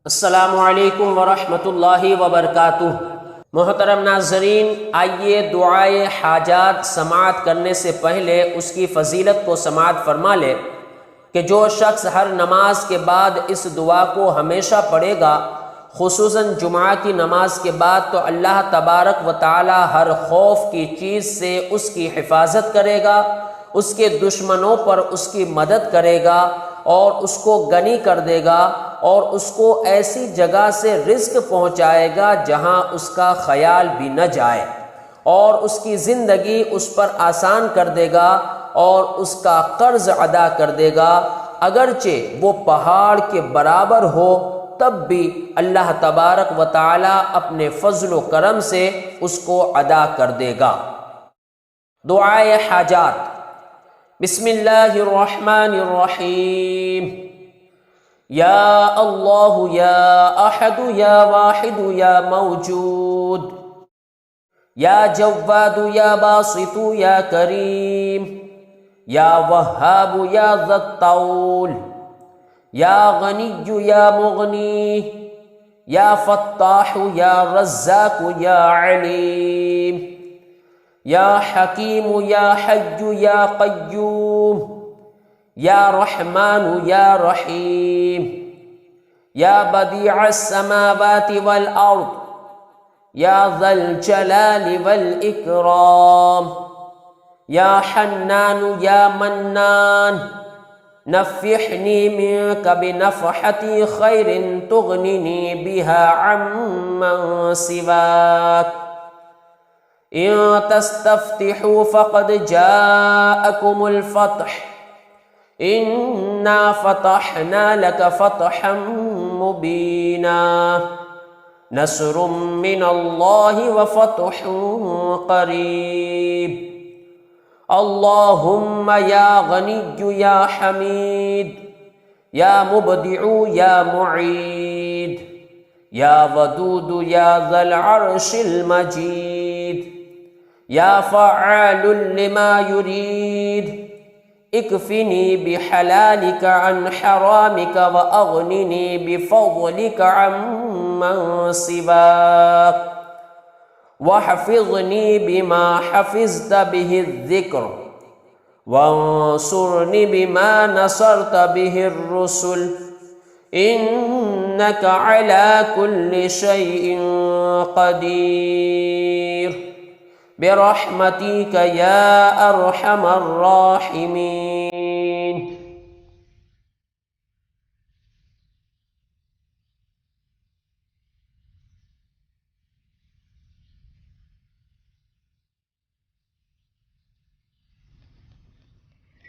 अस्सलामुअलैकुम वरहमतुल्लाहि वबरकातुह। मोहतरम नाज़रीन, आइए दुआए हाजात समाअत करने से पहले उसकी फ़जीलत को समाअत फरमा ले कि जो शख्स हर नमाज के बाद इस दुआ को हमेशा पढ़ेगा, खुसूसन जुमा की नमाज के बाद, तो अल्लाह तबारक व ताला हर खौफ की चीज़ से उसकी हिफाजत करेगा, उसके दुश्मनों पर उसकी मदद करेगा और उसको गनी कर देगा और उसको ऐसी जगह से रिज़्क पहुंचाएगा जहां उसका ख्याल भी न जाए, और उसकी ज़िंदगी उस पर आसान कर देगा और उसका कर्ज अदा कर देगा। अगरचे वो पहाड़ के बराबर हो तब भी अल्लाह तबारक व ताला अपने फजल व करम से उसको अदा कर देगा। दुआए हाजात। बिस्मिल्लाहिर्रहमानिर्रहीम। या अल्लाह या अहद या वाहिद या मौजूद या जव्वाद या बासित या करीम या वहाब या ज़त्तौल या गनी या मुगनी या फत्ताह या रज़्ज़ाक या अलीम या हकीम या हय्यु या क़य्यूम या रहमान या रहीम या बदीअ अस्समावाति वल अर्द या ज़ल जलालि वल इकराम या हन्नान या मन्नान नफ़्फ़िहनी मिनका बिनफ़हती खैरिन तुग़निनी बिहा अम्मन सिवाक। इन तस्तफ्तिहू फ़क़द जाअकुमुल फ़त्ह इन्ना फ़तहना लक फ़तहम मुबीना नस्रुम मिनल्लाहि व फ़तहुन क़रीब। अल्लाहुम्मा या गनिय्यु या हमीद या मुबदिउ या मुईद या वदूदु या ज़ल अर्शिल मजीद या फ़अालुल लिमा युरीद इकफ़िनी बिहलालिका अन हरामिका व अग़निनी बिफ़ज़लिका अम्मन सिवाक वहफ़िज़नी बिमा हफ़िज़त बिहि ज़िक्र वंसुरनी बिमा नसरत बिहि रुसुल इन्नका अला कुल्लि शैइन क़दीर बिरहमतिका या अरहमर राहिमीन।